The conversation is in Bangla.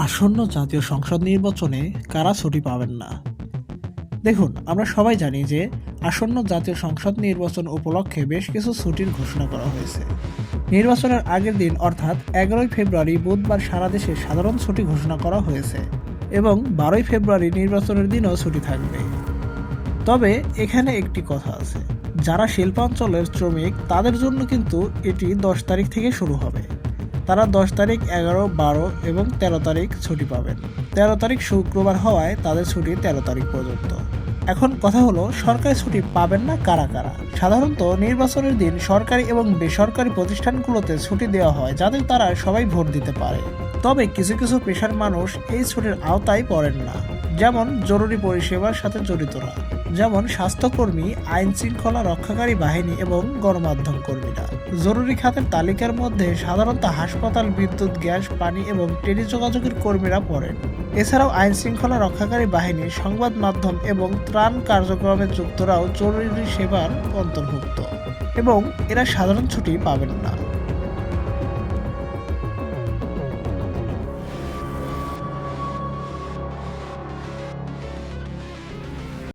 আসন্ন জাতীয় সংসদ নির্বাচনে কারা ছুটি পাবেন না? দেখুন, আমরা সবাই জানি যে আসন্ন জাতীয় সংসদ নির্বাচন উপলক্ষে বেশ কিছু ছুটির ঘোষণা করা হয়েছে। নির্বাচনের আগের দিন অর্থাৎ 11ই ফেব্রুয়ারি বুধবার সারা দেশে সাধারণ ছুটি ঘোষণা করা হয়েছে এবং 12ই ফেব্রুয়ারি নির্বাচনের দিনও ছুটি থাকবে। তবে এখানে একটি কথা আছে, যারা শিল্পাঞ্চলের শ্রমিক তাদের জন্য কিন্তু এটি 10 তারিখ থেকে শুরু হবে। তারা 10 তারিখ, 11, 12 এবং 13 তারিখ ছুটি পাবেন। 13 তারিখ শুক্রবার হওয়ায় তাদের ছুটি 13 তারিখ পর্যন্ত। এখন কথা হলো, সরকারি ছুটি পাবেন না কারা কারা? সাধারণত নির্বাচনের দিন সরকারি এবং বেসরকারি প্রতিষ্ঠানগুলোতে ছুটি দেওয়া হয় যাতে তারা সবাই ভোট দিতে পারে। তবে কিছু কিছু পেশার মানুষ এই ছুটির আওতায় পড়েন না, যেমন জরুরি পরিষেবার সাথে জড়িতরা, যেমন স্বাস্থ্যকর্মী, আইন শৃঙ্খলা রক্ষাকারী বাহিনী এবং গণমাধ্যম কর্মীরা। জরুরি খাতের তালিকার মধ্যে সাধারণত হাসপাতাল, বিদ্যুৎ, গ্যাস, পানি এবং টেলিযোগাযোগের কর্মীরা পড়েন। এছাড়াও আইন শৃঙ্খলা রক্ষাকারী বাহিনী, সংবাদ মাধ্যম এবং ত্রাণ কার্যক্রমে যুক্তরাও জরুরি সেবার অন্তর্ভুক্ত এবং এরা সাধারণ ছুটি পাবেন না।